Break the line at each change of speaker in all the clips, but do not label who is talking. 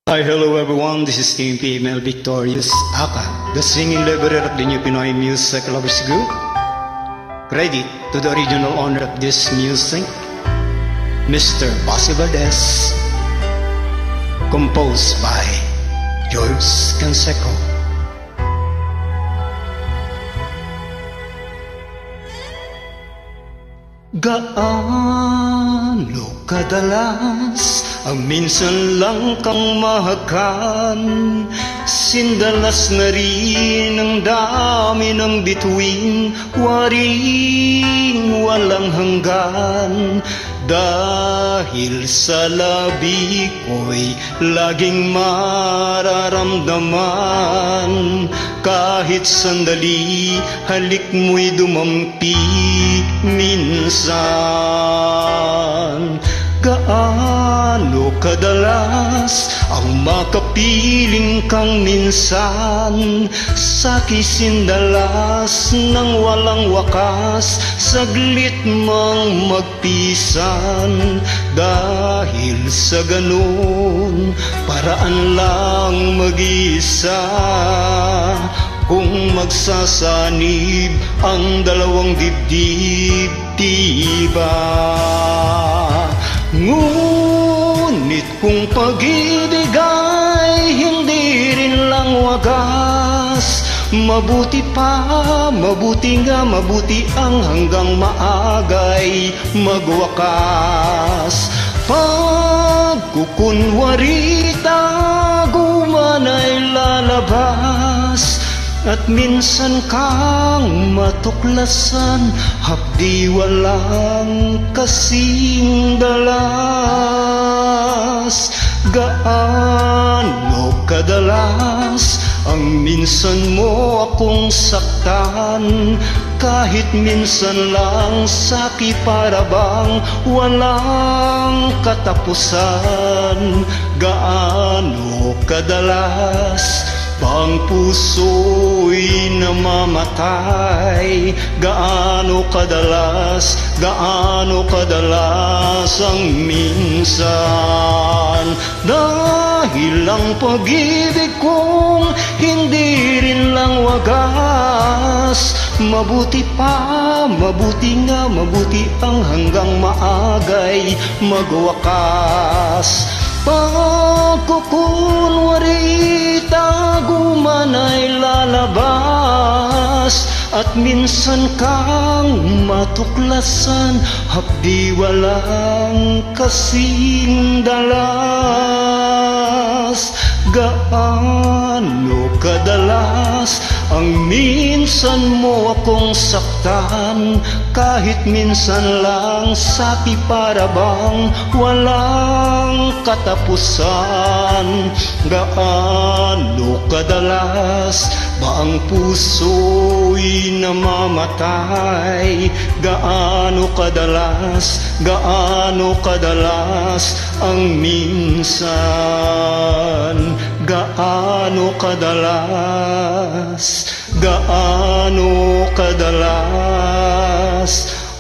Hi, hello everyone, this is Team PML Victorious Aka, the singing library of the New Pinoy Music Lovers Group. Credit to the original owner of this music, Mr. Basi Valdez. Composed by George Canseco. Gaano kadalas ang minsan lang kang mahakan? Sindalas na rin ang dami ng bituin, waring walang hanggan. Dahil sa labi ko'y laging mararamdaman. Kahit sandali, halik mo'y dumampi minsan. Gaano kadalas ang makapiling kang minsan? Sa kisindalas ng walang wakas, saglit mang magpisan. Dahil sa ganun, paraan lang mag-isa. Kung magsasanib ang dalawang dibdib, diba? Ngunit kung pag-ibig ay hindi rin lang wagas, mabuti pa, mabuti nga, mabuti ang hanggang maagay magwakas. Pagkukunwari tago man ay lalabas, at minsan kang matuklasan, hapdi walang kasing dalas. Gaano kadalas ang minsan mo akong saktan? Kahit minsan lang sa'ki para bang walang katapusan. Gaano kadalas bang puso'y namamatay? Gaano kadalas ang minsan? Dahil ang pag-ibig kong hindi rin lang wagas, mabuti pa, mabuti nga, mabuti ang hanggang maagay magwakas. Pagkukunwari tago man ay lalabas, at minsan kang matuklasan, hapdi walang kasing dalas. Gaano kadalas ang minsan mo akong saktan? Kahit minsan lang sa'ki para bang walang katapusan. Gaano kadalas ba ang puso'y namamatay? Gaano kadalas ang minsan? Gaano kadalas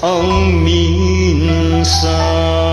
ang minsan?